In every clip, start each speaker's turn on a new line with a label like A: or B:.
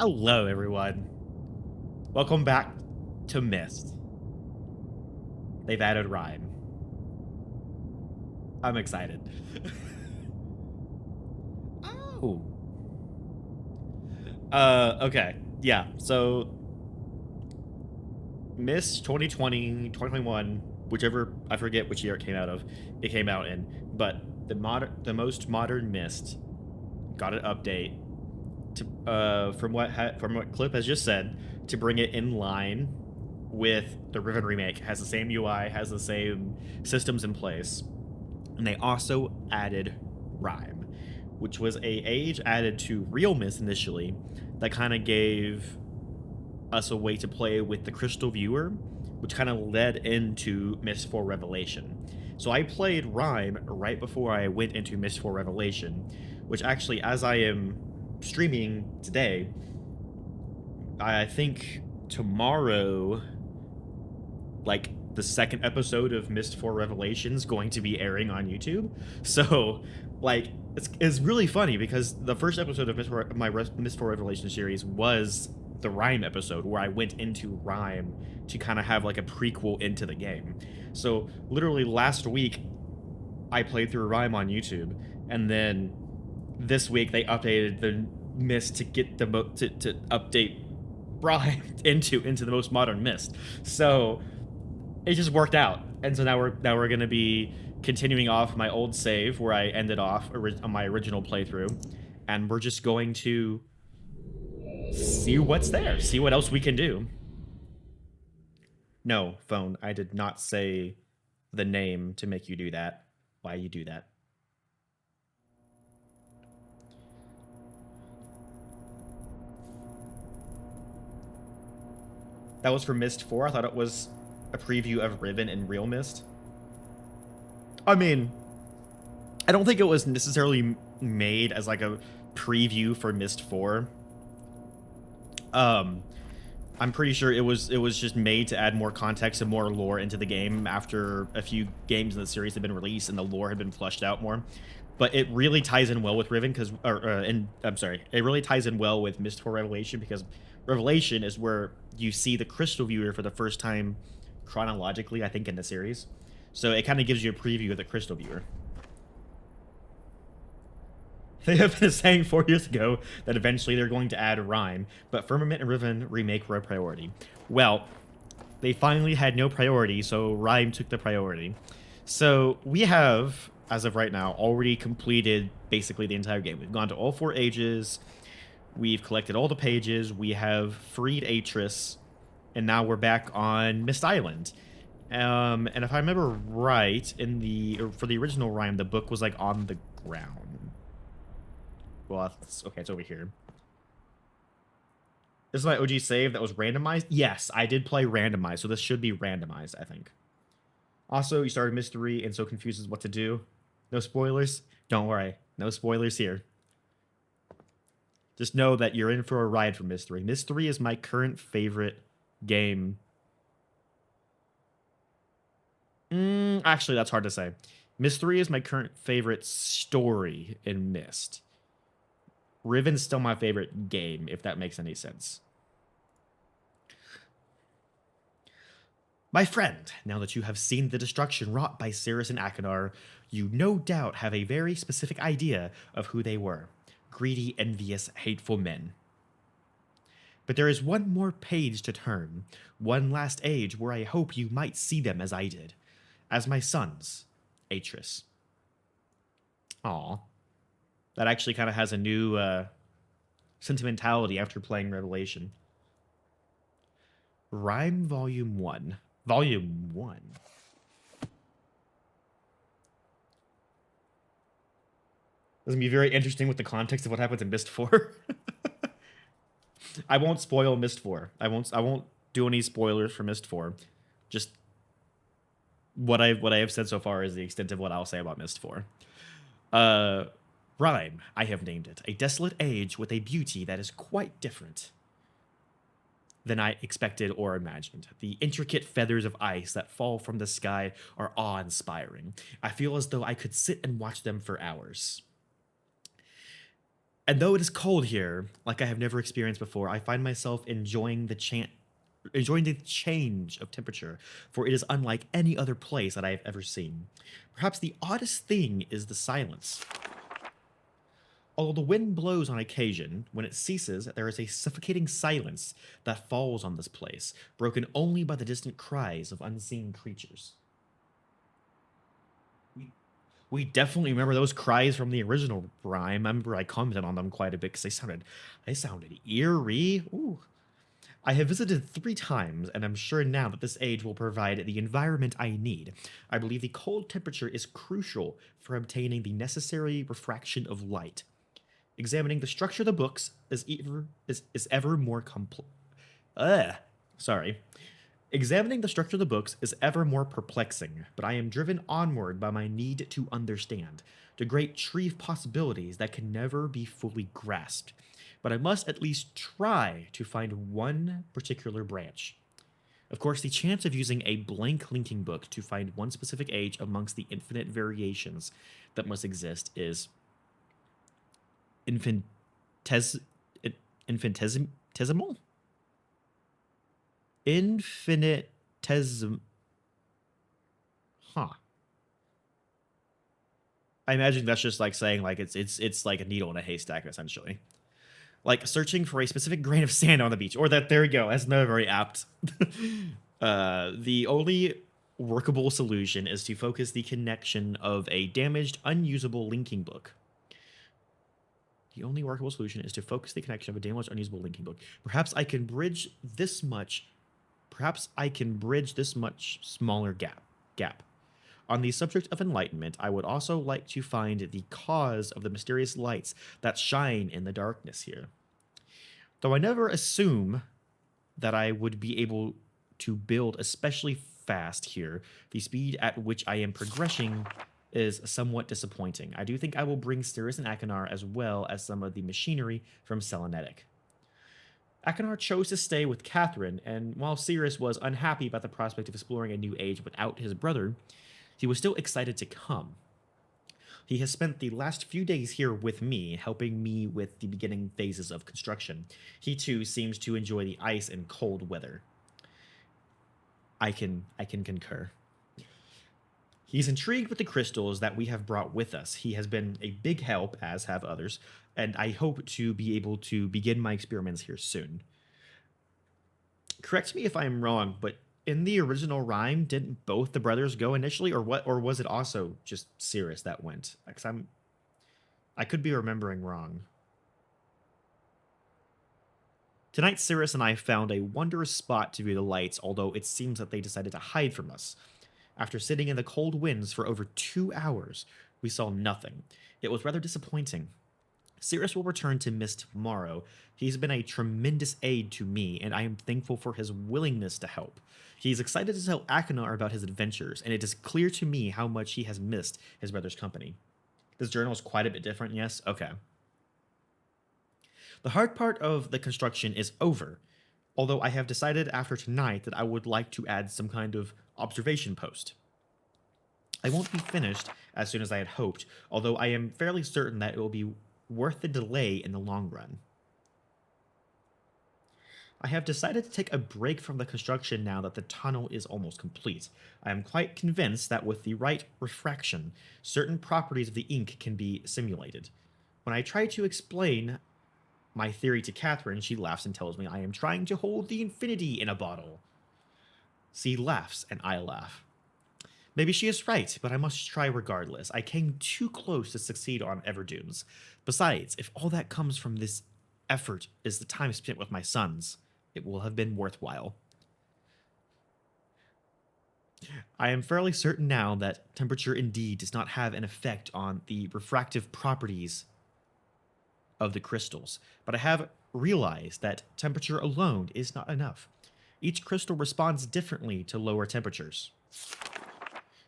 A: Hello, everyone. Welcome back to Myst. They've added Rime. I'm excited. Oh. Okay. Yeah, so Myst 2020, 2021, whichever, I forget which year it came out in, but the most modern Myst got an update to from what Clip has just said, to bring it in line with the Riven remake. Has the same UI, has the same systems in place, and they also added Rime, which was a age added to Real Myst initially that kind of gave us a way to play with the Crystal Viewer, which kind of led into Myst 4 Revelation. So I played Rime right before I went into Myst 4 Revelation, which actually, as I am streaming today, I think tomorrow, like, the second episode of Myst 4 Revelation is going to be airing on YouTube. So, like, it's really funny because the first episode of Myst 4 Revelation series was the Rime episode, where I went into Rime to kind of have like a prequel into the game. So literally last week I played through Rime on YouTube, and then this week they updated the Myst to get the to update Rime into the most modern Myst. So it just worked out, and so now we're gonna be continuing off my old save where I ended off on my original playthrough, and we're just going to see what's there, see what else we can do. No, phone, I did not say the name to make you do that. Why you do that? That was for Myst 4. I thought it was a preview of Riven and Real Myst. I mean, I don't think it was necessarily made as like a preview for Myst 4. I'm pretty sure it was just made to add more context and more lore into the game after a few games in the series had been released and the lore had been fleshed out more. But it really ties in well with Riven because, it really ties in well with Myst 4 Revelation, because Revelation is where you see the Crystal Viewer for the first time chronologically, I think, in the series. So it kind of gives you a preview of the Crystal Viewer. They have been saying 4 years ago that eventually they're going to add Rime, but Firmament and Riven remake were a priority. Well, they finally had no priority, so Rime took the priority. So we have, as of right now, already completed basically the entire game. We've gone to all 4 ages, we've collected all the pages, we have freed Ikorus, and now we're back on Myst Island. And if I remember right, for the original Rime, the book was like on the ground. Well, okay, it's over here. This is my OG save that was randomized. Yes, I did play randomized, so this should be randomized, I think. Also, you started Myst 3 and so confused as what to do. No spoilers? Don't worry, no spoilers here. Just know that you're in for a ride for Myst 3. Myst 3 is my current favorite game. Actually, that's hard to say. Myst 3 is my current favorite story in Myst. Riven's still my favorite game, if that makes any sense. My friend, now that you have seen the destruction wrought by Cirrus and Akinar, you no doubt have a very specific idea of who they were. Greedy, envious, hateful men. But there is one more page to turn, one last age where I hope you might see them as I did. As my sons, Ikorus. Aw. That actually kind of has a new sentimentality after playing Revelation. Rime Volume 1. Volume 1. This is going to be very interesting with the context of what happens in Myst 4. I won't spoil Myst 4. I won't do any spoilers for Myst 4. Just what I have said so far is the extent of what I'll say about Myst 4. Rime, I have named it. A desolate age with a beauty that is quite different than I expected or imagined. The intricate feathers of ice that fall from the sky are awe-inspiring. I feel as though I could sit and watch them for hours. And though it is cold here, like I have never experienced before, I find myself enjoying the change of temperature, for it is unlike any other place that I have ever seen. Perhaps the oddest thing is the silence. Although the wind blows on occasion, when it ceases, there is a suffocating silence that falls on this place, broken only by the distant cries of unseen creatures. We definitely remember those cries from the original Rime. I remember I commented on them quite a bit because they sounded eerie. Ooh. I have visited 3 times, and I'm sure now that this age will provide the environment I need. I believe the cold temperature is crucial for obtaining the necessary refraction of light. Examining the structure of the books is ever more complex. Sorry. Examining the structure of the books is ever more perplexing, but I am driven onward by my need to understand the great tree of possibilities that can never be fully grasped. But I must at least try to find one particular branch. Of course, the chance of using a blank linking book to find one specific age amongst the infinite variations that must exist is infinitesimal? Infinitesimal. Huh. I imagine that's just like saying like it's like a needle in a haystack essentially. Like searching for a specific grain of sand on the beach. Or that there you go. That's not very apt. The only workable solution is to focus the connection of a damaged, unusable linking book. The only workable solution is to focus the connection of a damaged, unusable linking book. Perhaps I can bridge this much. Perhaps I can bridge this much smaller gap. On the subject of enlightenment, I would also like to find the cause of the mysterious lights that shine in the darkness here. Though I never assume that I would be able to build especially fast here, the speed at which I am progressing is somewhat disappointing. I do think I will bring Cirrus and Akinar as well as some of the machinery from Selenetic. Akinar chose to stay with Catherine, and while Cirrus was unhappy about the prospect of exploring a new age without his brother, he was still excited to come. He has spent the last few days here with me, helping me with the beginning phases of construction. He too seems to enjoy the ice and cold weather. I can concur. He's intrigued with the crystals that we have brought with us. He has been a big help, as have others, and I hope to be able to begin my experiments here soon. Correct me if I'm wrong, but in the original Rime, didn't both the brothers go initially, or what? Or was it also just Cirrus that went? Because I could be remembering wrong. Tonight, Cirrus and I found a wondrous spot to view the lights, although it seems that they decided to hide from us. After sitting in the cold winds for over 2 hours, we saw nothing. It was rather disappointing. Cirrus will return to Myst tomorrow. He's been a tremendous aid to me, and I am thankful for his willingness to help. He's excited to tell Akinar about his adventures, and it is clear to me how much he has missed his brother's company. This journal is quite a bit different, yes? Okay. The hard part of the construction is over, although I have decided after tonight that I would like to add some kind of observation post. I won't be finished as soon as I had hoped, although I am fairly certain that it will be worth the delay in the long run. I have decided to take a break from the construction now that the tunnel is almost complete. I am quite convinced that with the right refraction, certain properties of the ink can be simulated. When I try to explain my theory to Catherine, she laughs and tells me I am trying to hold the infinity in a bottle. She laughs and I laugh. Maybe she is right, but I must try regardless. I came too close to succeed on Everdunes. Besides, if all that comes from this effort is the time spent with my sons, it will have been worthwhile. I am fairly certain now that temperature indeed does not have an effect on the refractive properties of the crystals, but I have realized that temperature alone is not enough. Each crystal responds differently to lower temperatures,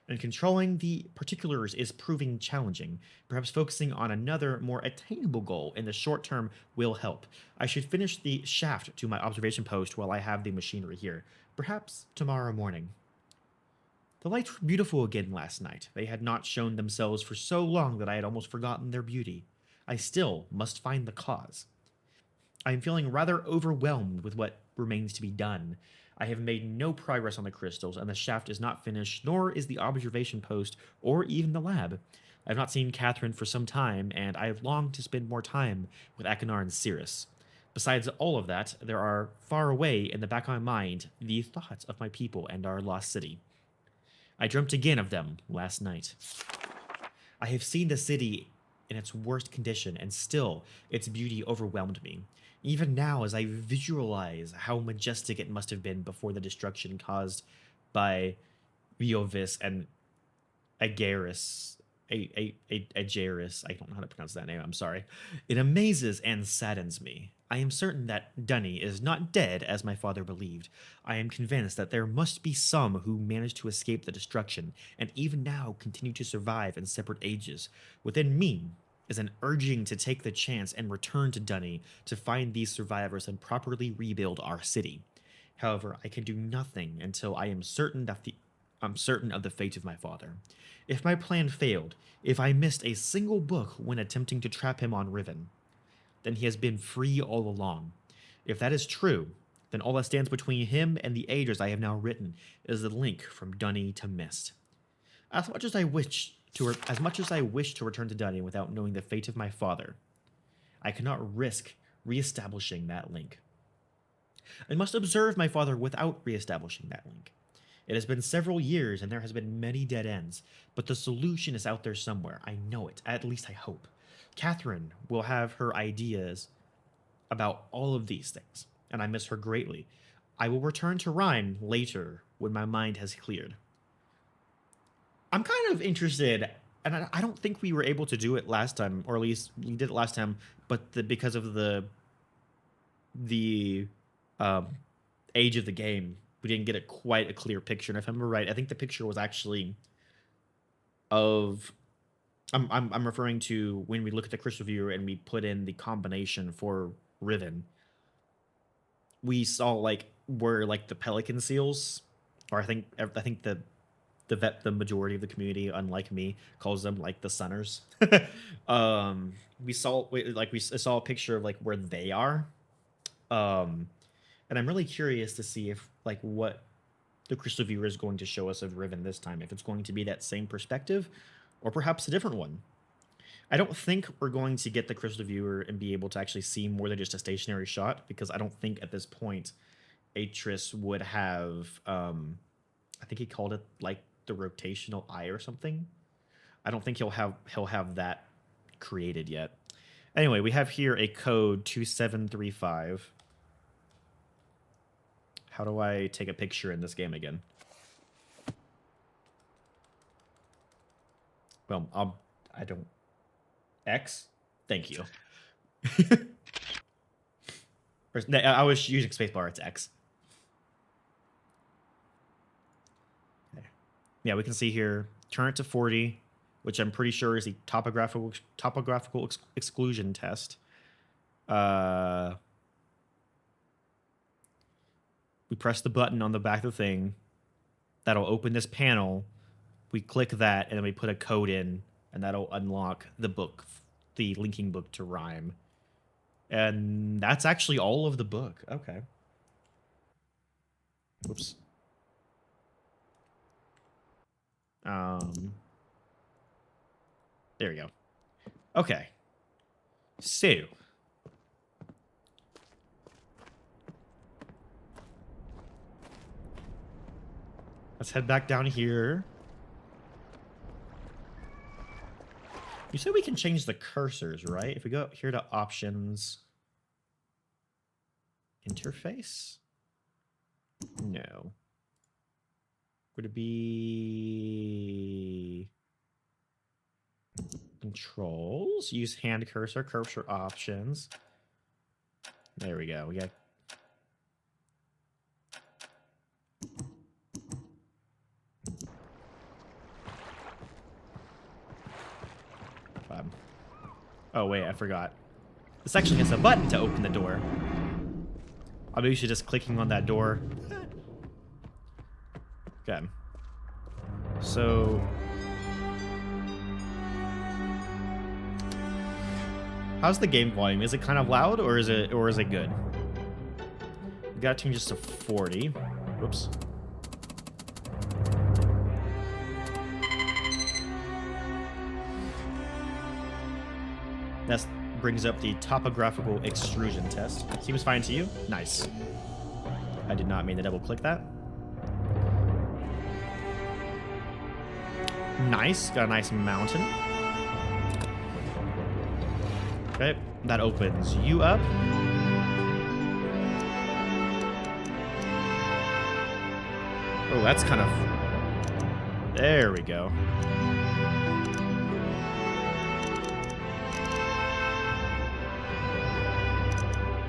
A: and controlling the particulars is proving challenging. Perhaps focusing on another, more attainable goal in the short term will help. I should finish the shaft to my observation post while I have the machinery here, perhaps tomorrow morning. The lights were beautiful again last night. They had not shown themselves for so long that I had almost forgotten their beauty. I still must find the cause. I am feeling rather overwhelmed with what remains to be done. I have made no progress on the crystals, and the shaft is not finished, nor is the observation post, or even the lab. I have not seen Catherine for some time, and I have longed to spend more time with Akinar and Cirrus. Besides all of that, there are far away in the back of my mind the thoughts of my people and our lost city. I dreamt again of them last night. I have seen the city in its worst condition, and still its beauty overwhelmed me. Even now, as I visualize how majestic it must have been before the destruction caused by Riovis and Agarus, Agarus, I don't know how to pronounce that name, I'm sorry. It amazes and saddens me. I am certain that Dunny is not dead as my father believed. I am convinced that there must be some who managed to escape the destruction and even now continue to survive in separate ages. Within me is an urging to take the chance and return to Dunny to find these survivors and properly rebuild our city. However, I can do nothing until I am certain of the fate of my father. If my plan failed, if I missed a single book when attempting to trap him on Riven, then he has been free all along. If that is true, then all that stands between him and the ages I have now written is the link from Dunny to Myst. As much as I wish to return to Dunny without knowing the fate of my father, I cannot risk reestablishing that link. I must observe my father without reestablishing that link. It has been several years and there has been many dead ends, but the solution is out there somewhere. I know it, at least I hope. Catherine will have her ideas about all of these things, and I miss her greatly. I will return to Rime later when my mind has cleared. I'm kind of interested, and I don't think we were able to do it last time, or at least we did it last time, but because of the age of the game, we didn't get quite a clear picture. And if I remember right, I think the picture was actually of I'm referring to when we look at the crystal viewer and we put in the combination for Riven. We saw like where like the pelican seals, or I think the majority of the community, unlike me, calls them like the Sunners. We saw a picture of like where they are, and I'm really curious to see if like what the crystal viewer is going to show us of Riven this time, if it's going to be that same perspective or perhaps a different one. I don't think we're going to get the crystal viewer and be able to actually see more than just a stationary shot, because I don't think at this point Atris would have I think he called it like the rotational eye or something. I don't think he'll have that created yet. Anyway, we have here a code 2735. How do I take a picture in this game again? Well, I don't. X? Thank you. I was using spacebar, it's X. Okay. Yeah, we can see here, turn it to 40, which I'm pretty sure is the topographical exclusion test. We press the button on the back of the thing. That'll open this panel. We click that, and then we put a code in, and that'll unlock the book, the linking book to Rime. And that's actually all of the book. Okay. Whoops. There we go. Okay. So. Let's head back down here. You said we can change the cursors, right? If we go here to options, interface? No. Would it be controls? Use hand cursor options. There we go. We got oh, wait, I forgot. This actually has a button to open the door. I'm usually just clicking on that door. Okay. So... How's the game volume? Is it kind of loud or is it good? We got to just to 40. Whoops. That brings up the topographical extrusion test. Seems fine to you? Nice. I did not mean to double click that. Nice. Got a nice mountain. Okay. That opens you up. Oh, that's kind of... There we go.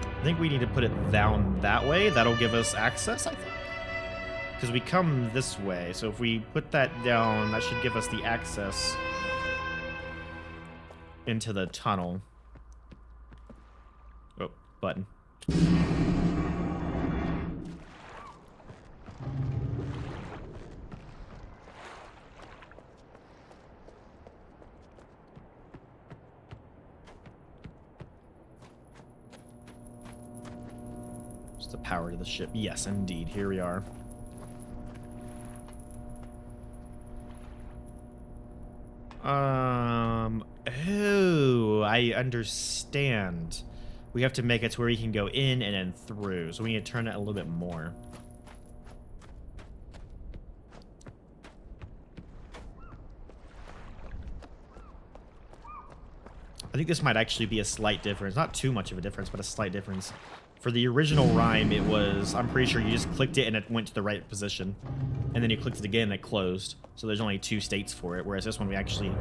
A: I think we need to put it down that way. That'll give us access, I think. Because we come this way. So if we put that down, that should give us the access into the tunnel. Oh, button. The power to the ship. Yes, indeed. Here we are. Oh, I understand. We have to make it to where we can go in and then through. So we need to turn it a little bit more. I think this might actually be a slight difference. Not too much of a difference, but a slight difference. For the original Rime, it was, I'm pretty sure you just clicked it and it went to the right position. And then you clicked it again and it closed. So there's only 2 states for it, whereas this one we actually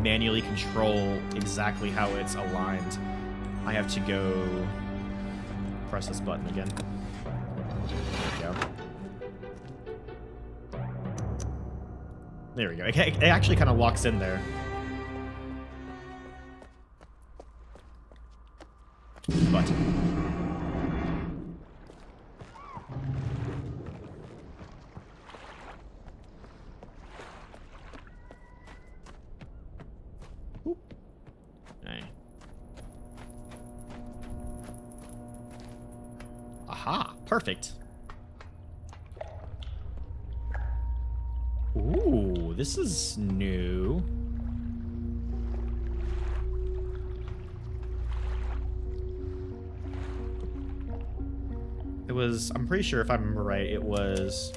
A: manually control exactly how it's aligned. I have to go press this button again. There we go. There we go. It actually kind of locks in there. Button. Aha, perfect. Ooh, this is new. It was, I'm pretty sure if I remember right, it was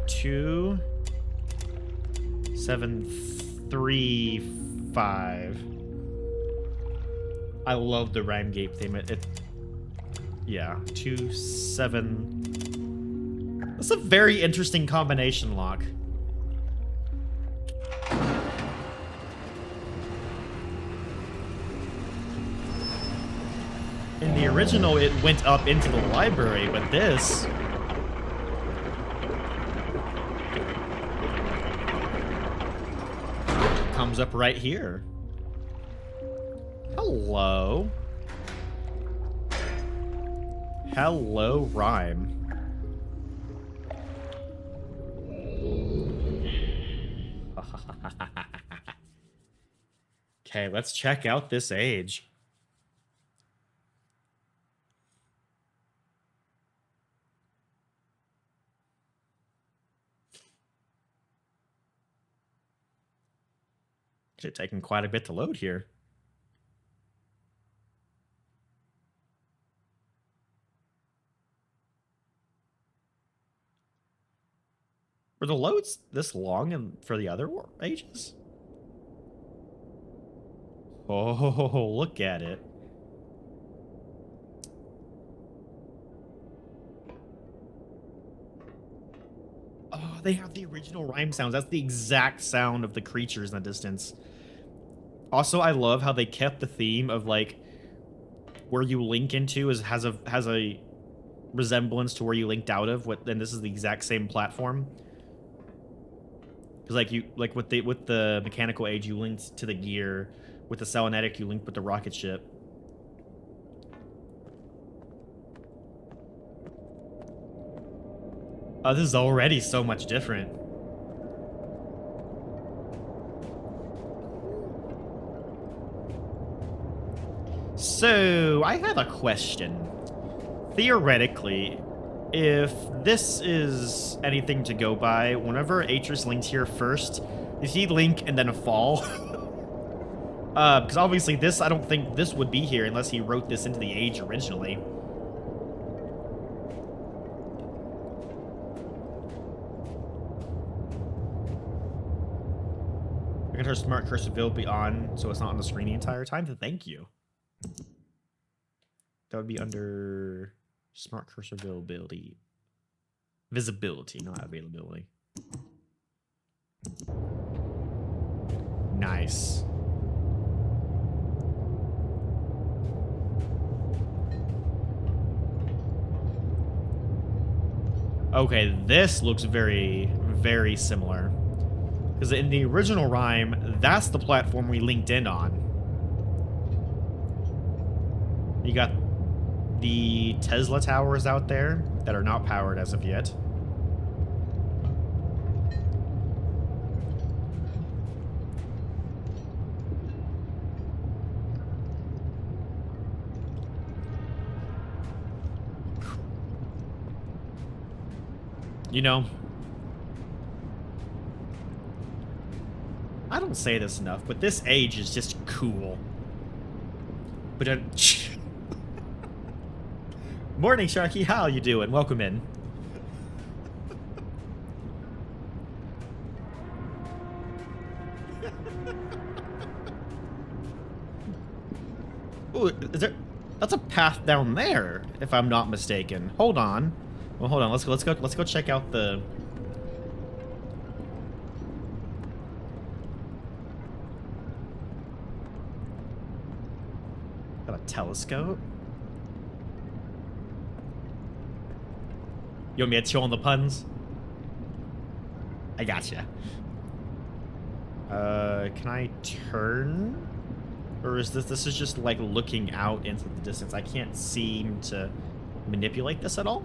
A: 2735. I love the Rime Gate theme. Yeah, 27. That's a very interesting combination lock. In the original, it went up into the library, but this... comes up right here. Hello. Hello, Rime. Okay, let's check out this age. It's taking quite a bit to load here. Were the loads this long and for the other ages? Oh, look at it. Oh, they have the original Rime sounds. That's the exact sound of the creatures in the distance. Also, I love how they kept the theme of, like, where you link into has a resemblance to where you linked out of. And this is the exact same platform. Because with the mechanical age, you linked to the gear. With the Selenetic, you linked with the rocket ship. Oh, this is already so much different. So, I have a question. Theoretically, if this is anything to go by, whenever Atris linked here first, did he link and then fall? Because obviously this, I don't think this would be here unless he wrote this into the age originally. I can turn smart cursor will be on, so it's not on the screen the entire time. Thank you. That would be under smart cursor availability. Visibility, not availability. Nice. Okay, this looks very, very similar. Because in the original Rime, that's the platform we linked in on. You got the Tesla towers out there that are not powered as of yet. You know, I don't say this enough, but this age is just cool. But morning, Sharky. How you doing? Welcome in. Ooh, is there? That's a path down there, if I'm not mistaken. Hold on. Well, hold on. Let's go check out the. Got a telescope. You want me to chill on the puns? I gotcha. Can I turn? Or is this is just like looking out into the distance? I can't seem to manipulate this at all.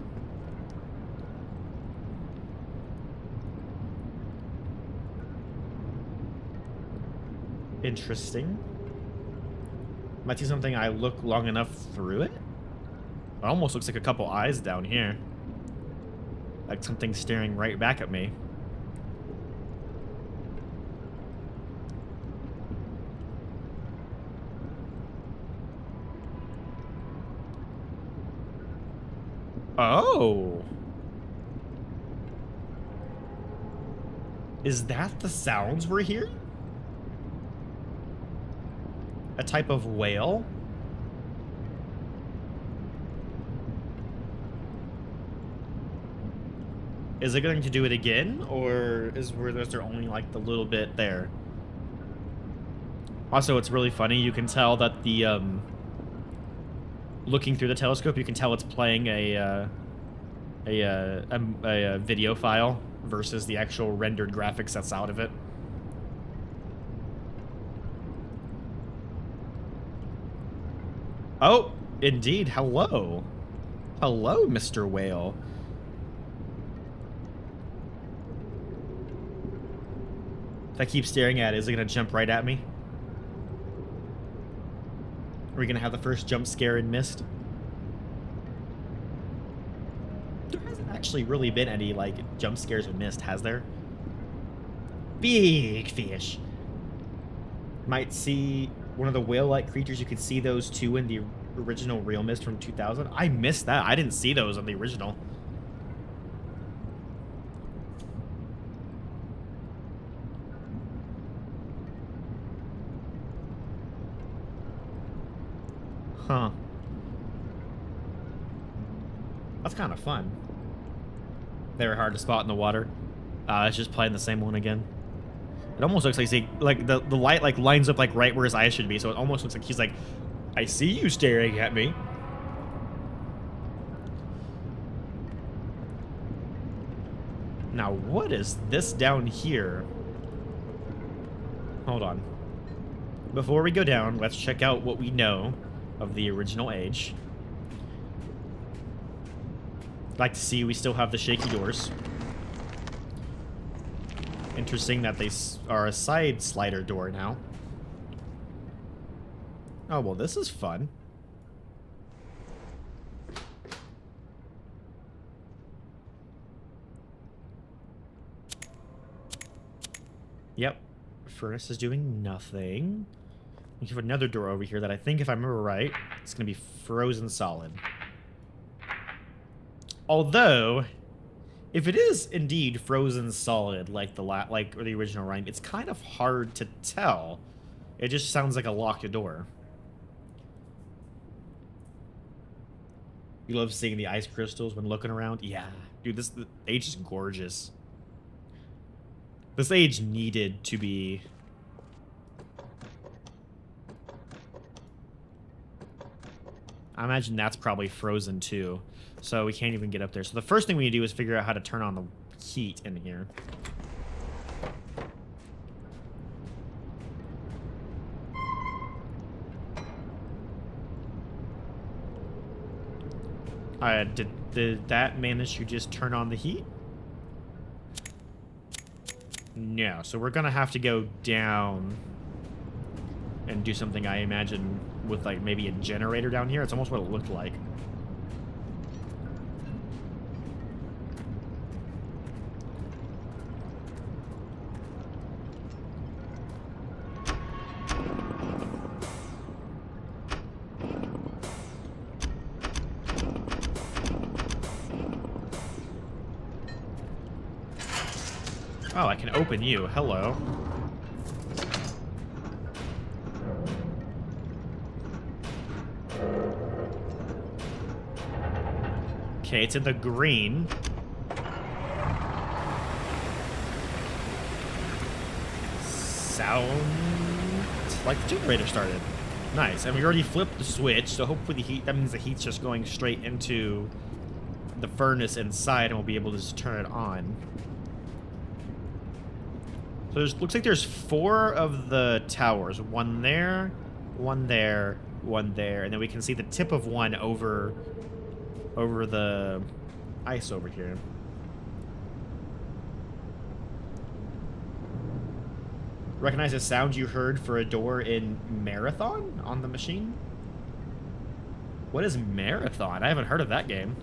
A: Interesting. Might see something I look long enough through it. It almost looks like a couple eyes down here. Like something staring right back at me. Oh. Is that the sounds we're hearing? A type of whale? Is it going to do it again, or is there only like the little bit there? Also, it's really funny. You can tell that the looking through the telescope, you can tell it's playing a video file versus the actual rendered graphics that's out of it. Oh, indeed. Hello. Hello, Mr. Whale. If I keep staring at it, is it going to jump right at me? Are we going to have the first jump scare in Myst? There hasn't actually really been any, like, jump scares in Myst, has there? Big fish. Might see one of the whale-like creatures. You could see those two in the original Real Myst from 2000. I missed that. I didn't see those on the original. Huh. That's kind of fun. They were hard to spot in the water. It's just playing the same one again. It almost looks like the light like lines up like right where his eyes should be, so it almost looks like he's like, I see you staring at me. Now, what is this down here? Hold on. Before we go down, let's check out what we know of the original age. I'd like to see we still have the shaky doors. Interesting that they are a side slider door now. Oh, well, this is fun. Yep. Furnace is doing nothing. We have another door over here that I think, if I remember right, it's going to be frozen solid. Although, if it is indeed frozen solid, like the original Rime, it's kind of hard to tell. It just sounds like a locked door. You love seeing the ice crystals when looking around? Yeah. Dude, the age is gorgeous. This age needed to be... I imagine that's probably frozen too. So we can't even get up there. So the first thing we need to do is figure out how to turn on the heat in here. Did that manage to just turn on the heat? No, so we're gonna have to go down and do something, I imagine, with like maybe a generator down here. It's almost what it looked like. Oh, I can open you. Hello. Okay, it's in the green. Sound like the generator started. Nice. And we already flipped the switch, so hopefully that means the heat's just going straight into the furnace inside and we'll be able to just turn it on. So looks like there's 4 of the towers. One there, one there, one there. And then we can see the tip of one over the ice over here. Recognize the sound you heard for a door in Marathon on the machine? What is Marathon? I haven't heard of that game.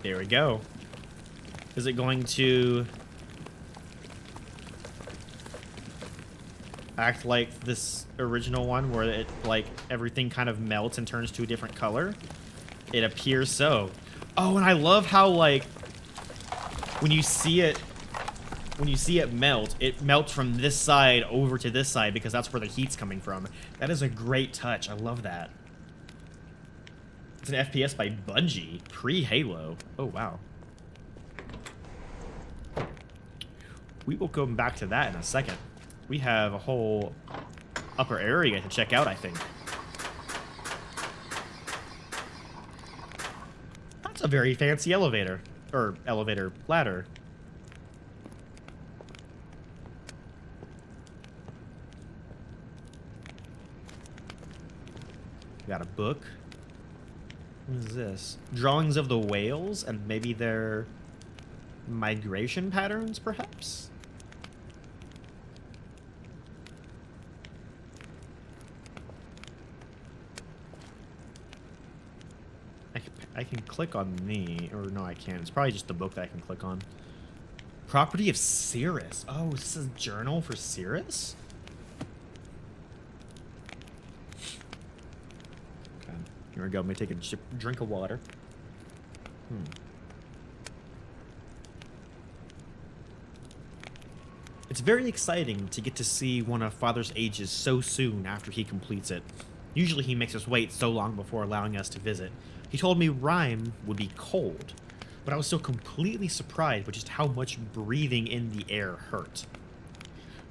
A: There we go. Is it going to act like this original one where it, like, everything kind of melts and turns to a different color? It appears so. Oh, and I love how, like, when you see it melt, it melts from this side over to this side because that's where the heat's coming from. That is a great touch. I love that. It's an FPS by Bungie, pre-Halo. Oh, wow. We will go back to that in a second. We have a whole upper area to check out, I think. That's a very fancy elevator. Or elevator ladder. Got a book. What is this? Drawings of the whales and maybe their migration patterns, perhaps? I can click on the... Or no, I can't. It's probably just the book that I can click on. Property of Cirrus. Oh, this is a journal for Cirrus? Okay. Here we go. Let me take a drink of water. It's very exciting to get to see one of Father's ages so soon after he completes it. Usually he makes us wait so long before allowing us to visit. He told me Rime would be cold, but I was still completely surprised by just how much breathing in the air hurt.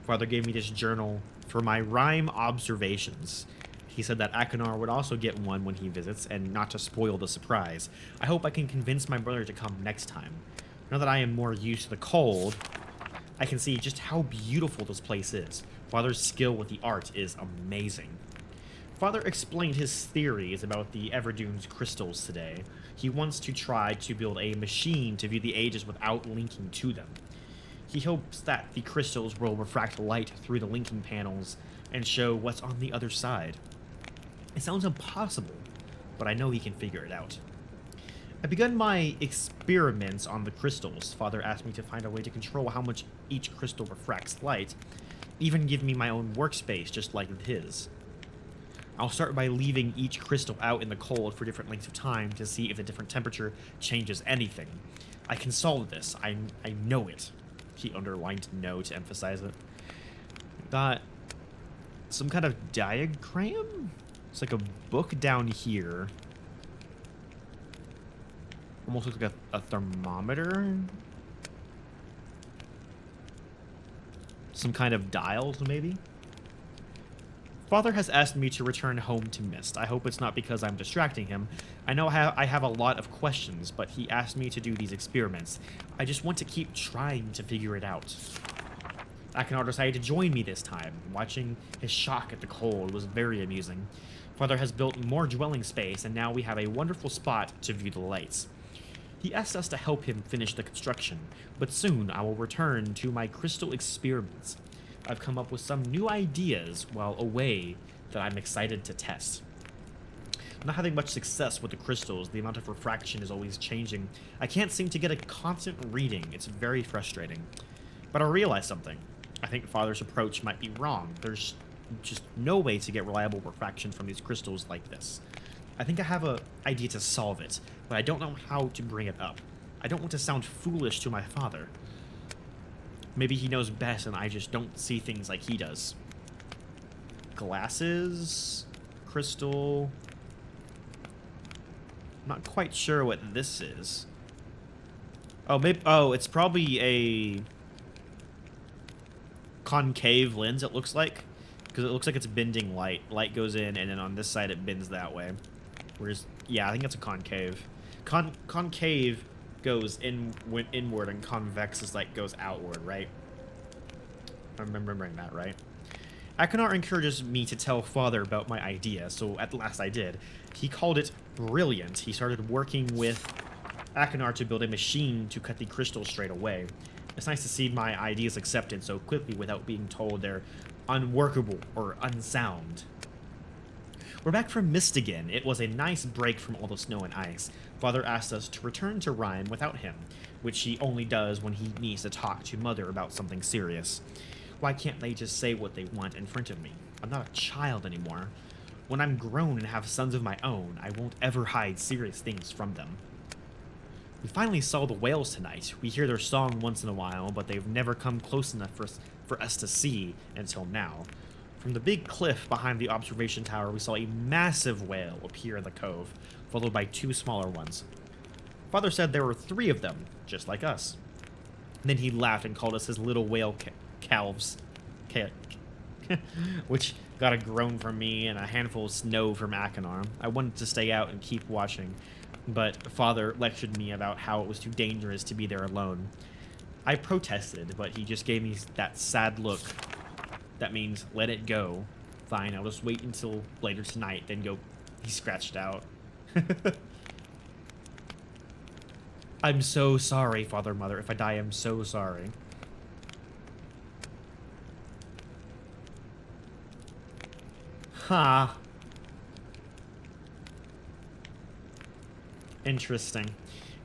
A: Father gave me this journal for my Rime observations. He said that Akinar would also get one when he visits, and not to spoil the surprise. I hope I can convince my brother to come next time. Now that I am more used to the cold, I can see just how beautiful this place is. Father's skill with the art is amazing. Father explained his theories about the Everdune's crystals today. He wants to try to build a machine to view the ages without linking to them. He hopes that the crystals will refract light through the linking panels and show what's on the other side. It sounds impossible, but I know he can figure it out. I begun my experiments on the crystals. Father asked me to find a way to control how much each crystal refracts light, even give me my own workspace just like his. I'll start by leaving each crystal out in the cold for different lengths of time to see if the different temperature changes anything. I can solve this. I know it. He underlined no to emphasize it. Got some kind of diagram? It's like a book down here. Almost looks like a thermometer. Some kind of dials, maybe? Father has asked me to return home to Myst. I hope it's not because I'm distracting him. I know I have a lot of questions, but he asked me to do these experiments. I just want to keep trying to figure it out. Akinar decided to join me this time. Watching his shock at the cold was very amusing. Father has built more dwelling space, and now we have a wonderful spot to view the lights. He asked us to help him finish the construction, but soon I will return to my crystal experiments. I've come up with some new ideas while away that I'm excited to test. I'm not having much success with the crystals. The amount of refraction is always changing. I can't seem to get a constant reading. It's very frustrating. But I realized something. I think Father's approach might be wrong. There's just no way to get reliable refraction from these crystals like this. I think I have an idea to solve it, but I don't know how to bring it up. I don't want to sound foolish to my father. Maybe he knows best and I just don't see things like he does. Glasses? Crystal? I'm not quite sure what this is. Oh, maybe. Oh, it's probably a concave lens, it looks like. Because it looks like it's bending light. Light goes in, and then on this side it bends that way. Whereas, yeah, I think that's a concave. Concave goes inward, and convex is like goes outward, right? I'm remembering that, right? Akinar encourages me to tell Father about my idea, so at last I did. He called it brilliant. He started working with Akinar to build a machine to cut the crystals straight away. It's nice to see my ideas accepted so quickly without being told they're unworkable or unsound. We're back from Myst again. It was a nice break from all the snow and ice. Father asked us to return to Rime without him, which he only does when he needs to talk to Mother about something serious. Why can't they just say what they want in front of me? I'm not a child anymore. When I'm grown and have sons of my own, I won't ever hide serious things from them. We finally saw the whales tonight. We hear their song once in a while, but they've never come close enough for us to see until now. From the big cliff behind the observation tower, we saw a massive whale appear in the cove, followed by two smaller ones. Father said there were 3 of them, just like us. And then he laughed and called us his little whale calves. Which got a groan from me and a handful of snow from Akinar. I wanted to stay out and keep watching, but Father lectured me about how it was too dangerous to be there alone. I protested, but he just gave me that sad look. That means let it go. Fine, I'll just wait until later tonight, then go. He scratched out. I'm so sorry, Father, Mother. If I die, I'm so sorry. Ha. Interesting.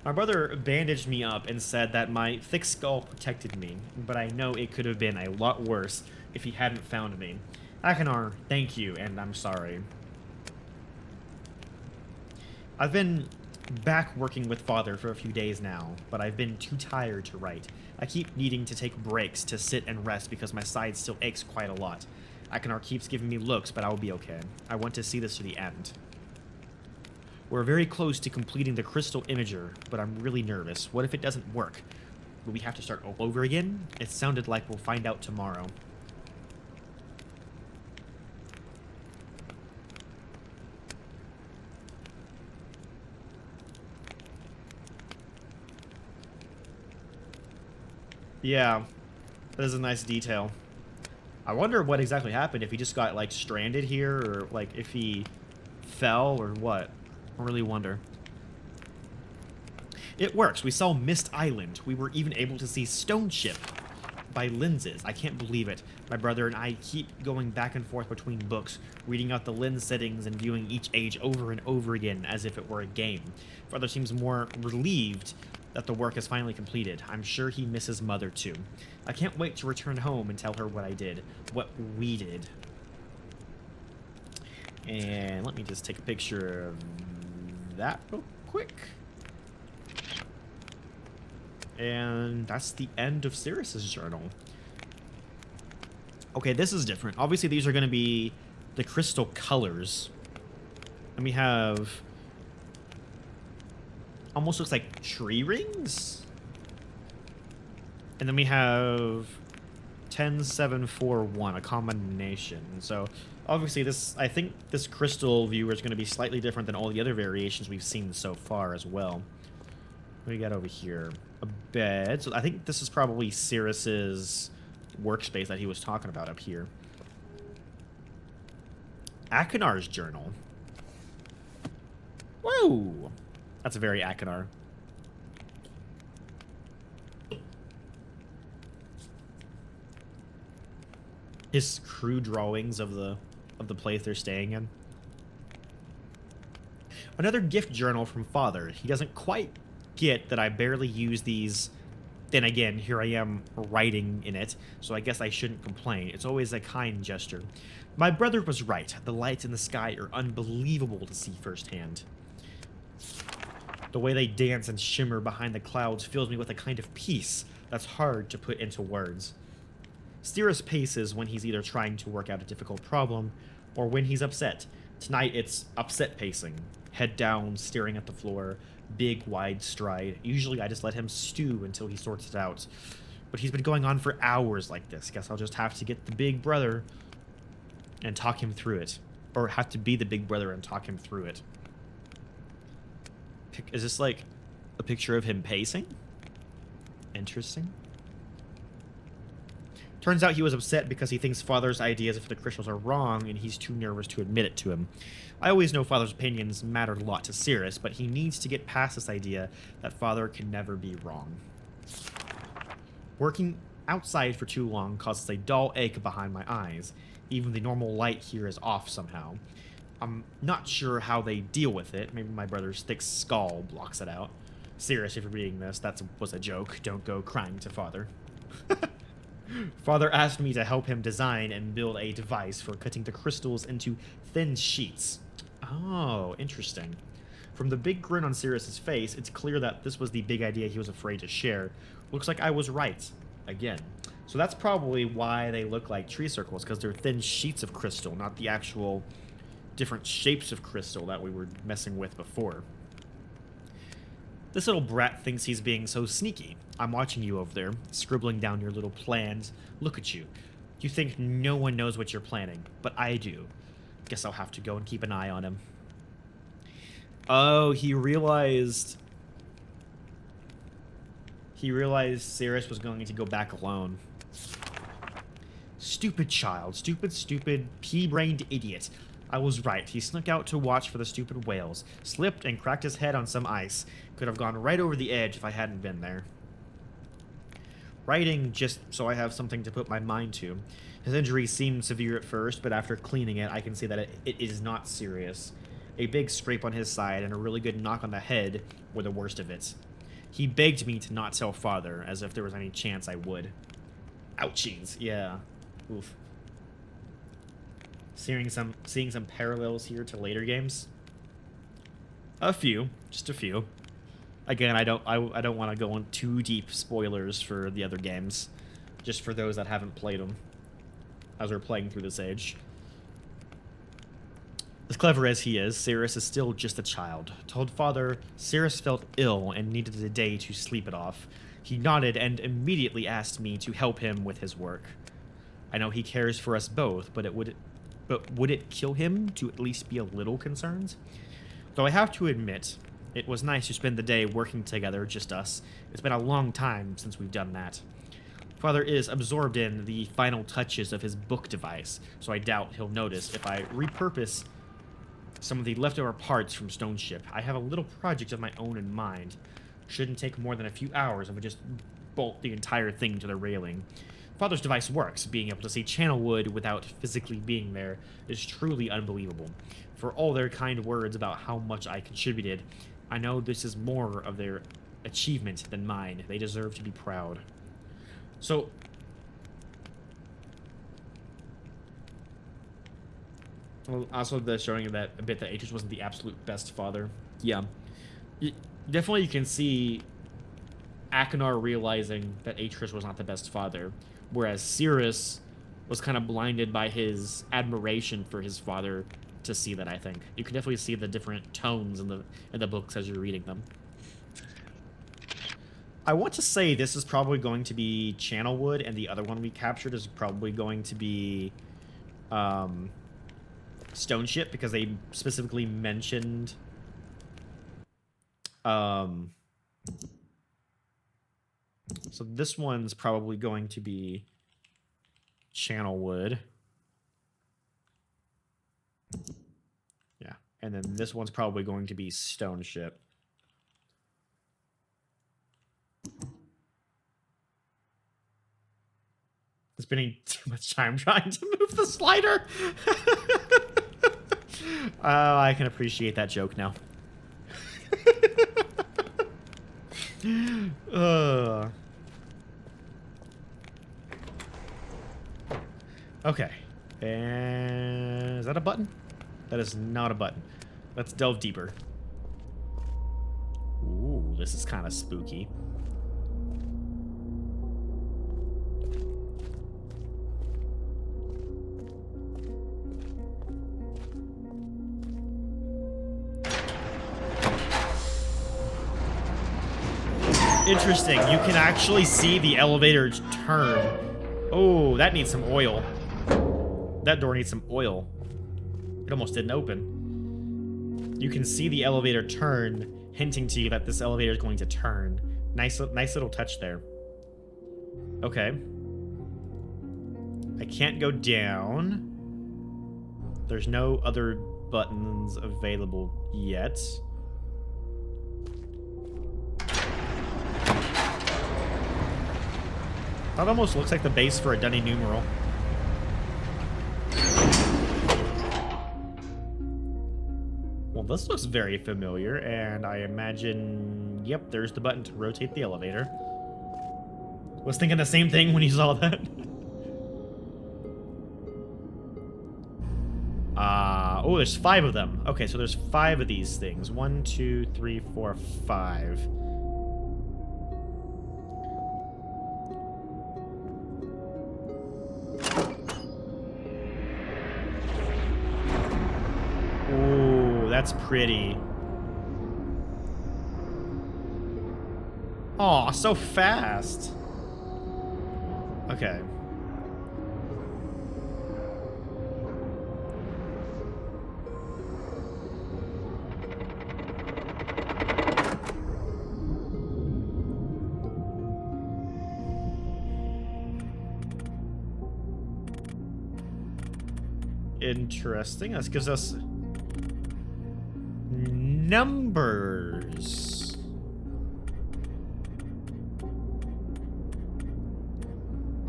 A: My brother bandaged me up and said that my thick skull protected me, but I know it could have been a lot worse if he hadn't found me. Akinar, thank you, and I'm sorry. I've been back working with Father for a few days now, but I've been too tired to write. I keep needing to take breaks to sit and rest because my side still aches quite a lot. Akinar keeps giving me looks, but I'll be okay. I want to see this to the end. We're very close to completing the crystal imager, but I'm really nervous. What if it doesn't work? Will we have to start all over again? It sounded like we'll find out tomorrow. Yeah, that is a nice detail. I wonder what exactly happened, if he just got, like, stranded here, or, like, if he fell, or what. I really wonder. It works. We saw Myst Island. We were even able to see Stone Ship. by lenses. I can't believe it. My brother and I keep going back and forth between books, reading out the lens settings and viewing each age over and over again as if it were a game. Father seems more relieved that the work is finally completed. I'm sure he misses Mother too. I can't wait to return home and tell her what I did, what we did. And let me just take a picture of that real quick. And that's the end of Sirius's journal. Okay, this is different. Obviously, these are going to be the crystal colors. And we have... almost looks like tree rings? And then we have 10-7-4-1, a combination. So, obviously, this, I think this crystal viewer is going to be slightly different than all the other variations we've seen so far as well. What do we got over here? A bed. So I think this is probably Sirius's workspace that he was talking about up here. Akinar's journal. Whoa! That's a very Akinar. His crude drawings of the place they're staying in. Another gift journal from Father. He doesn't quite get that I barely use these. Then again, here I am writing in it, so I guess I shouldn't complain. It's always a kind gesture. My brother was right. The lights in the sky are unbelievable to see firsthand. The way they dance and shimmer behind the clouds fills me with a kind of peace that's hard to put into words. Sirius paces when he's either trying to work out a difficult problem or when he's upset. Tonight it's upset pacing. Head down, staring at the floor, big, wide stride. Usually I just let him stew until he sorts it out. But he's been going on for hours like this. Guess I'll just have to get the big brother and talk him through it. Or have to be the big brother and talk him through it. Is this like a picture of him pacing? Interesting. Turns out he was upset because he thinks Father's ideas for the crystals are wrong and he's too nervous to admit it to him. I always know Father's opinions mattered a lot to Sirius, but he needs to get past this idea that Father can never be wrong. Working outside for too long causes a dull ache behind my eyes. Even the normal light here is off somehow. I'm not sure how they deal with it. Maybe my brother's thick skull blocks it out. Sirius, if you're reading this, that was a joke. Don't go crying to Father. Father asked me to help him design and build a device for cutting the crystals into thin sheets. Oh, interesting. From the big grin on Sirius's face, it's clear that this was the big idea he was afraid to share. Looks like I was right. Again. So that's probably why they look like tree circles, because they're thin sheets of crystal, not the actual different shapes of crystal that we were messing with before. This little brat thinks he's being so sneaky. I'm watching you over there, scribbling down your little plans. Look at you. You think no one knows what you're planning, but I do. Guess I'll have to go and keep an eye on him. Oh, he realized Sirius was going to go back alone. Stupid child. Stupid, pea-brained idiot. I was right. He snuck out to watch for the stupid whales, slipped and cracked his head on some ice. Could have gone right over the edge if I hadn't been there. Writing just so I have something to put my mind to. His injury seemed severe at first, but after cleaning it, I can see that it is not serious. A big scrape on his side and a really good knock on the head were the worst of it. He begged me to not tell Father, as if there was any chance I would. Ouchies, yeah. Oof. Seeing some parallels here to later games. A few, just a few. Again, I don't want to go on too deep spoilers for the other games, just for those that haven't played them, as we're playing through this age. As clever as he is, Sirius is still just a child. Told Father Sirius felt ill and needed a day to sleep it off. He nodded and immediately asked me to help him with his work. I know he cares for us both, but would it kill him to at least be a little concerned? Though I have to admit, it was nice to spend the day working together, just us. It's been a long time since we've done that. Father is absorbed in the final touches of his book device, so I doubt he'll notice if I repurpose some of the leftover parts from Stone Ship. I have a little project of my own in mind. Shouldn't take more than a few hours if I just bolt the entire thing to the railing. Father's device works. Being able to see channel wood without physically being there is truly unbelievable. For all their kind words about how much I contributed, I know this is more of their achievement than mine. They deserve to be proud. So, well, also the showing that a bit that Atreus wasn't the absolute best father. Yeah. Definitely you can see Akinar realizing that Atreus was not the best father, whereas Cirrus was kind of blinded by his admiration for his father to see that, I think. You can definitely see the different tones in the books as you're reading them. I want to say this is probably going to be Channelwood, and the other one we captured is probably going to be Stone Ship, because they specifically mentioned so this one's probably going to be Channelwood. Yeah, and then this one's probably going to be Stone Ship. Spending too much time trying to move the slider. Oh, I can appreciate that joke now. Okay. And is that a button? That is not a button. Let's delve deeper. Ooh, this is kind of spooky. Interesting. You can actually see the elevator turn. Oh, that needs some oil. That door needs some oil. It almost didn't open. You can see the elevator turn, hinting to you that this elevator is going to turn. Nice little touch there. Okay. I can't go down. There's no other buttons available yet. That almost looks like the base for a Dunny numeral. Well, this looks very familiar, and I imagine... Yep, there's the button to rotate the elevator. Was thinking the same thing when you saw that. Oh, there's 5 of them. Okay, so there's 5 of these things. 1, 2, 3, 4, 5. Ooh, that's pretty. Aw, so fast. Okay. Interesting. This gives us numbers.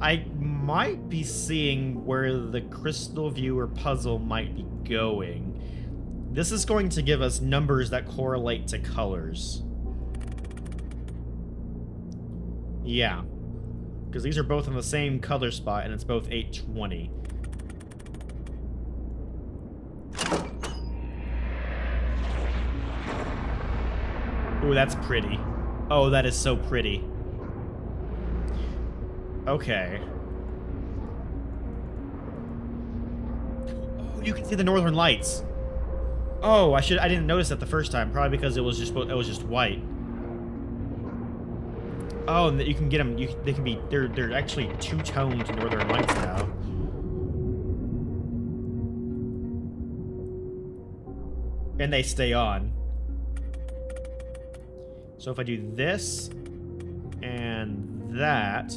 A: I might be seeing where the crystal viewer puzzle might be going. This is going to give us numbers that correlate to colors. Yeah. Because these are both in the same color spot, and it's both 820. Ooh, that's pretty. Oh, that is so pretty. Okay. Oh, you can see the northern lights. Oh, I didn't notice that the first time, probably because it was just white. Oh, and you can get them. They can be. They're actually two-toned northern lights now. And they stay on. So if I do this and that,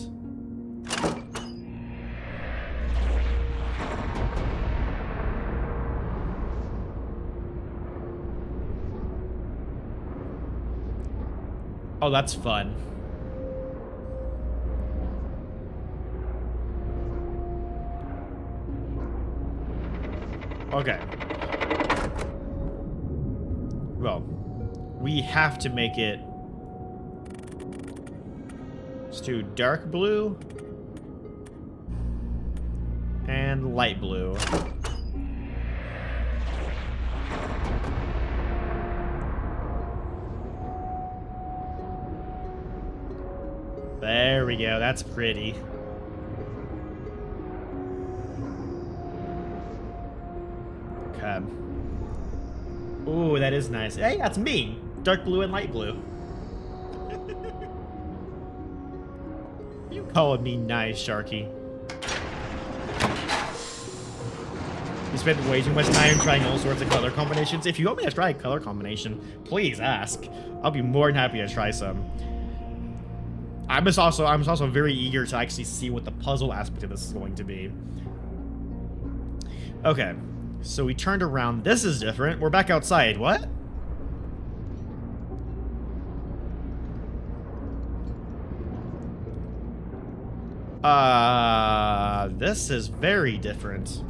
A: oh, that's fun. Okay. Well, we have to make it. Let's do dark blue and light blue. There we go. That's pretty. Okay. Ooh, that is nice. Hey, that's me. Dark blue and light blue. You calling me nice, Sharky. You spent way too much time trying all sorts of color combinations. If you want me to try a color combination, please ask. I'll be more than happy to try some. I was also very eager to actually see what the puzzle aspect of this is going to be. Okay, so we turned around. This is different. We're back outside. What? This is very different.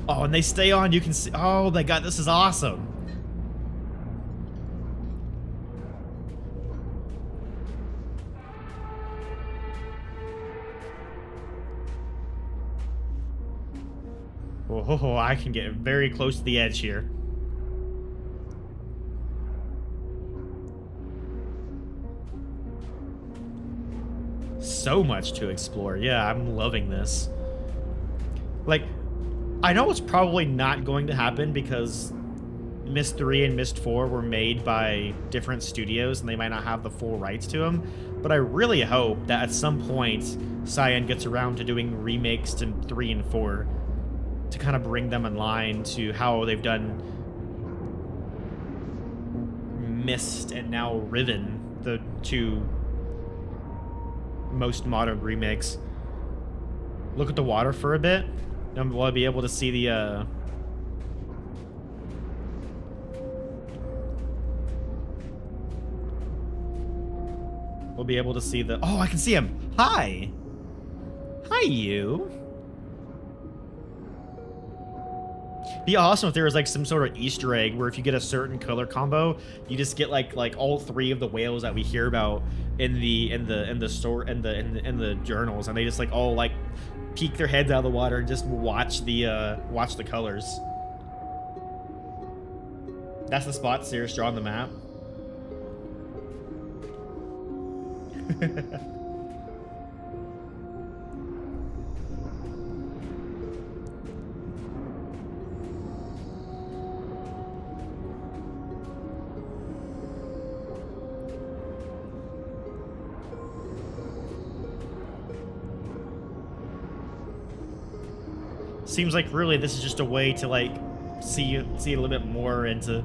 A: Oh, and they stay on. You can see. Oh my god, this is awesome. Oh, I can get very close to the edge here. So much to explore. Yeah, I'm loving this. Like, I know it's probably not going to happen because Myst 3 and Myst 4 were made by different studios and they might not have the full rights to them, but I really hope that at some point Cyan gets around to doing remakes to 3 and 4 to kind of bring them in line to how they've done Myst and now Riven, the two most modern remakes. Look at the water for a bit, and we'll be able to see the we'll be able to see the. Oh, I can see him. Hi. Hi, you. Be awesome if there was like some sort of Easter egg where if you get a certain color combo, you just get like all 3 of the whales that we hear about in the journals, and they just like all like peek their heads out of the water and just watch the colors. That's the spot Sirius draw on the map. Seems like really this is just a way to like see a little bit more and to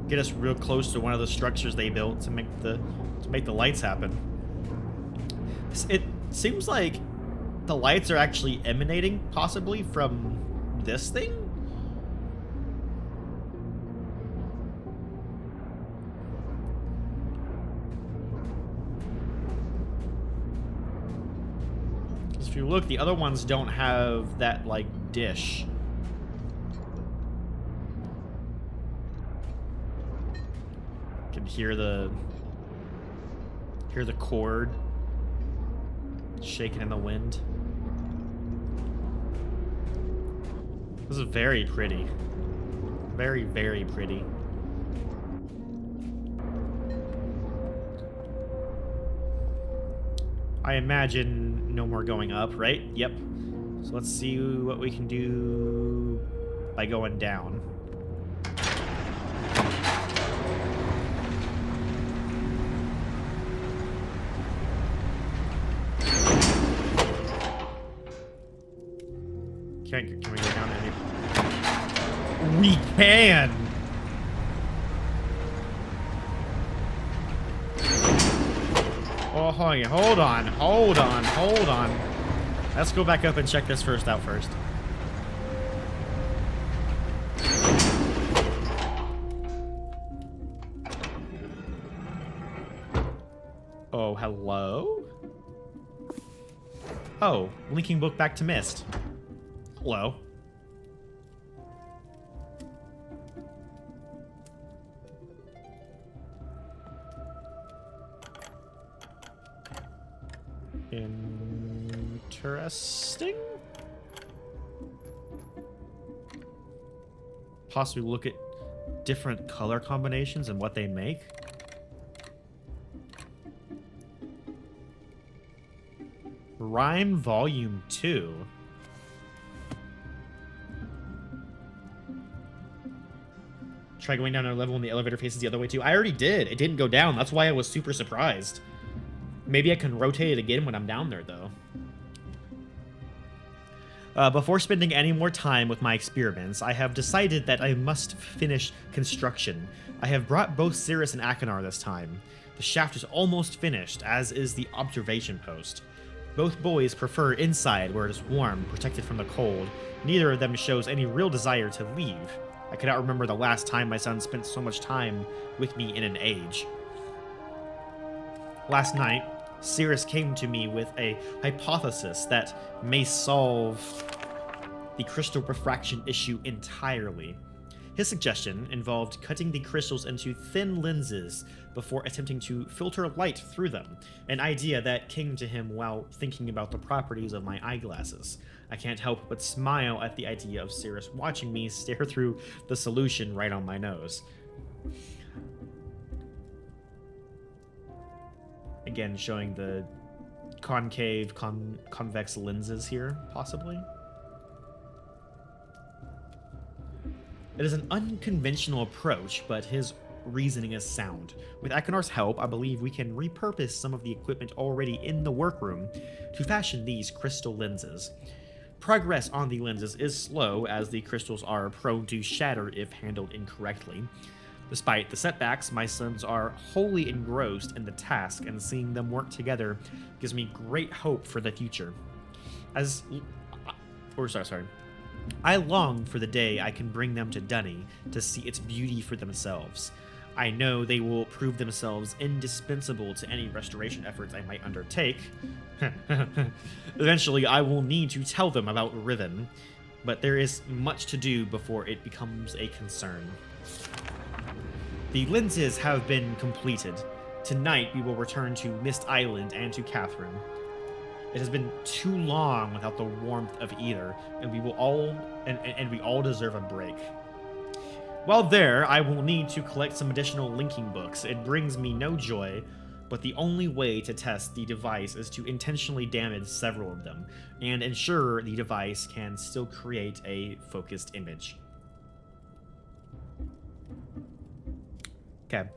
A: get us real close to one of the structures they built to make the lights happen. It seems like the lights are actually emanating possibly from this thing. If you look, the other ones don't have that, like, dish. You can hear the cord shaking in the wind. This is very pretty. Very, very pretty. I imagine no more going up, right? Yep. So let's see what we can do by going down. Can we go down any? We can! Oh, hold on. Let's go back up and check this first out first. Oh, hello? Oh, linking book back to Myst. Hello. Interesting. Possibly look at different color combinations and what they make. Rime Volume 2. Try going down a level when the elevator faces the other way too. I already did. It didn't go down. That's why I was super surprised. Maybe I can rotate it again when I'm down there, though. Before spending any more time with my experiments, I have decided that I must finish construction. I have brought both Cirrus and Akinar this time. The shaft is almost finished, as is the observation post. Both boys prefer inside, where it is warm, protected from the cold. Neither of them shows any real desire to leave. I cannot remember the last time my son spent so much time with me in an age. Last night, Cirrus came to me with a hypothesis that may solve the crystal refraction issue entirely. His suggestion involved cutting the crystals into thin lenses before attempting to filter light through them, an idea that came to him while thinking about the properties of my eyeglasses. I can't help but smile at the idea of Cirrus watching me stare through the solution right on my nose. Again, showing the concave, convex lenses here, possibly. It is an unconventional approach, but his reasoning is sound. With Akinar's help, I believe we can repurpose some of the equipment already in the workroom to fashion these crystal lenses. Progress on the lenses is slow, as the crystals are prone to shatter if handled incorrectly. Despite the setbacks, my sons are wholly engrossed in the task, and seeing them work together gives me great hope for the future. I long for the day I can bring them to Dunny to see its beauty for themselves. I know they will prove themselves indispensable to any restoration efforts I might undertake. Eventually, I will need to tell them about Riven, but there is much to do before it becomes a concern. The lenses have been completed. Tonight, we will return to Myst Island and to Catherine. It has been too long without the warmth of either, and we all deserve a break. While there, I will need to collect some additional linking books. It brings me no joy, but the only way to test the device is to intentionally damage several of them, and ensure the device can still create a focused image. Okay.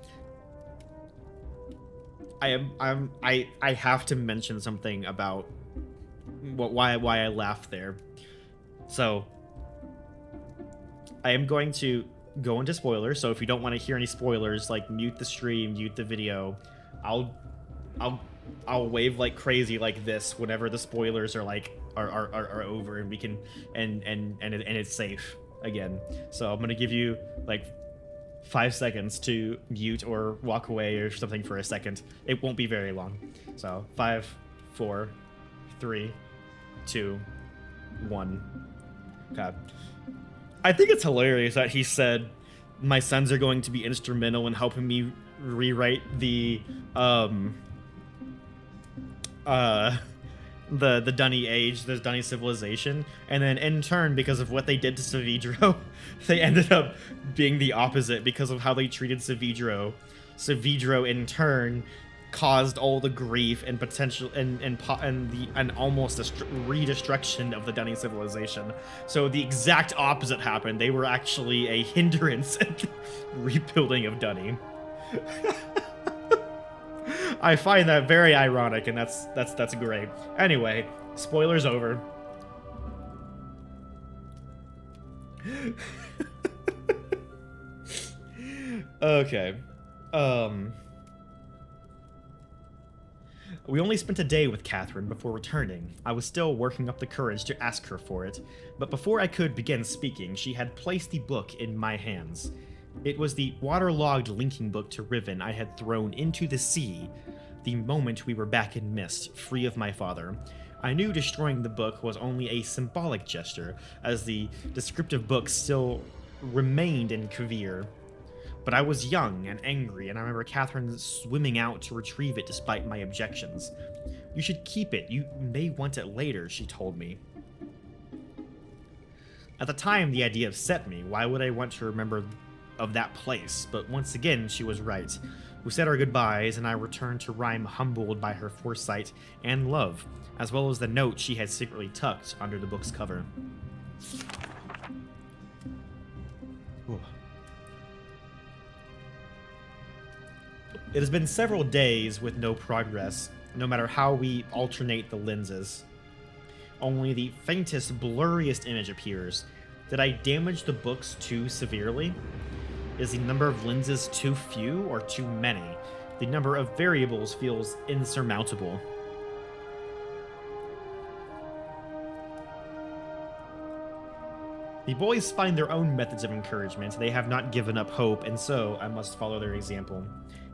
A: I have to mention something about why I laughed there. So I am going to go into spoilers. So if you don't want to hear any spoilers, like mute the stream, mute the video. I'll wave like crazy like this whenever the spoilers are are over, and we can and it's safe again. So I'm gonna give you like 5 seconds to mute or walk away or something for a second. It won't be very long. So 5, 4, 3, 2, 1. Okay. I think it's hilarious that he said my sons are going to be instrumental in helping me rewrite the Dunny age, the Dunny civilization, and then in turn, because of what they did to Savidro, they ended up being the opposite because of how they treated Savidro. Savidro in turn caused all the grief and potential and almost redestruction of the Dunny civilization. So the exact opposite happened. They were actually a hindrance at the rebuilding of Dunny. I find that very ironic, and that's great. Anyway, spoilers over. Okay. We only spent a day with Catherine before returning. I was still working up the courage to ask her for it, but before I could begin speaking, she had placed the book in my hands. It was the waterlogged linking book to Riven I had thrown into the sea the moment we were back in Myst, free of my father. I knew destroying the book was only a symbolic gesture, as the descriptive book still remained in Kavir. But I was young and angry, and I remember Catherine swimming out to retrieve it despite my objections. You should keep it. You may want it later, she told me. At the time, the idea upset me. Why would I want to remember of that place? But once again, she was right. We said our goodbyes, and I returned to Rime humbled by her foresight and love, as well as the note she had secretly tucked under the book's cover. Ooh. It has been several days with no progress, no matter how we alternate the lenses. Only the faintest, blurriest image appears. Did I damage the books too severely? Is the number of lenses too few or too many? The number of variables feels insurmountable. The boys find their own methods of encouragement. They have not given up hope, and so I must follow their example.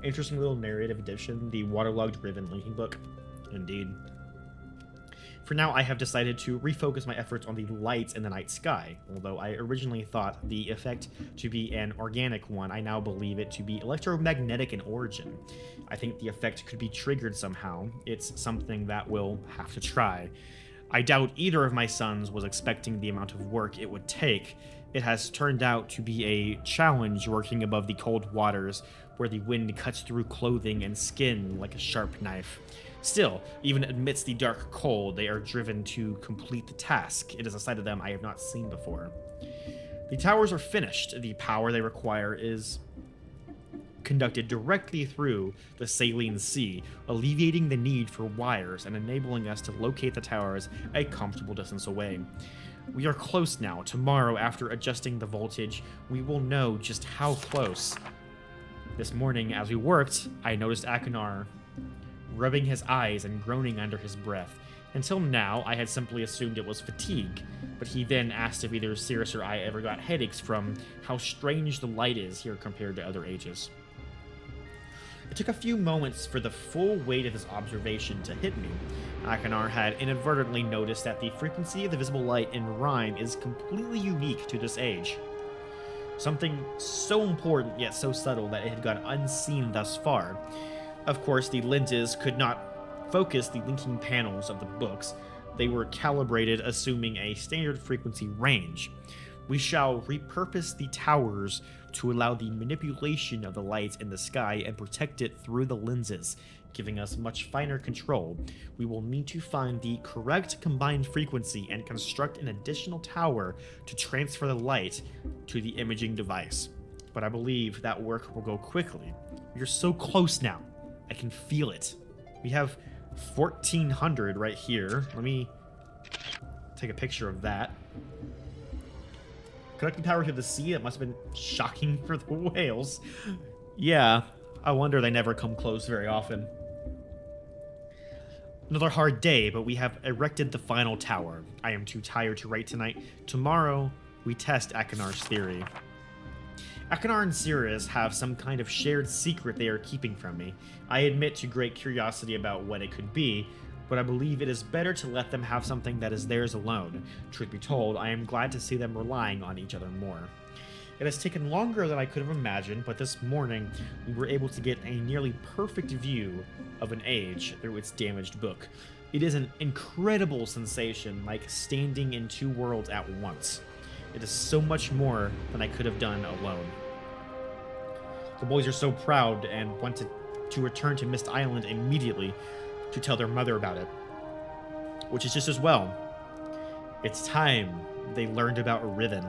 A: Interesting little narrative addition, the waterlogged ribbon linking book. Indeed. For now, I have decided to refocus my efforts on the lights in the night sky. Although I originally thought the effect to be an organic one, I now believe it to be electromagnetic in origin. I think the effect could be triggered somehow. It's something that we'll have to try. I doubt either of my sons was expecting the amount of work it would take. It has turned out to be a challenge working above the cold waters, where the wind cuts through clothing and skin like a sharp knife. Still, even amidst the dark cold, they are driven to complete the task. It is a side of them I have not seen before. The towers are finished. The power they require is conducted directly through the saline sea, alleviating the need for wires and enabling us to locate the towers a comfortable distance away. We are close now. Tomorrow, after adjusting the voltage, we will know just how close. This morning, as we worked, I noticed Akinar rubbing his eyes and groaning under his breath. Until now, I had simply assumed it was fatigue, but he then asked if either Cirrus or I ever got headaches from how strange the light is here compared to other ages. It took a few moments for the full weight of his observation to hit me. Akinar had inadvertently noticed that the frequency of the visible light in Rime is completely unique to this age. Something so important yet so subtle that it had gone unseen thus far. Of course, the lenses could not focus the linking panels of the books. They were calibrated assuming a standard frequency range. We shall repurpose the towers to allow the manipulation of the light in the sky and protect it through the lenses, giving us much finer control. We will need to find the correct combined frequency and construct an additional tower to transfer the light to the imaging device. But I believe that work will go quickly. We are so close now. I can feel it. We have 1400 right here. Let me take a picture of that. Conducting power to the sea, it must have been shocking for the whales. Yeah, I wonder they never come close very often. Another hard day, but we have erected the final tower. I am too tired to write tonight. Tomorrow, we test Akinar's theory. Akinar and Cirrus have some kind of shared secret they are keeping from me. I admit to great curiosity about what it could be, but I believe it is better to let them have something that is theirs alone. Truth be told, I am glad to see them relying on each other more. It has taken longer than I could have imagined, but this morning we were able to get a nearly perfect view of an age through its damaged book. It is an incredible sensation, like standing in two worlds at once. It is so much more than I could have done alone. The boys are so proud and wanted to return to Myst Island immediately to tell their mother about it, which is just as well. It's time they learned about Riven.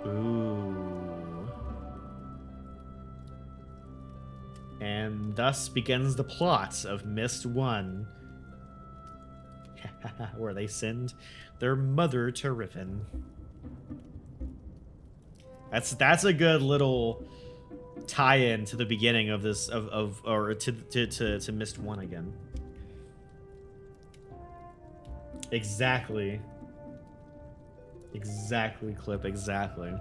A: Ooh. And thus begins the plot of Myst 1, where they send their mother to Riven. That's a good little tie-in to the beginning of this or to Myst 1 again. Exactly, Clip, exactly.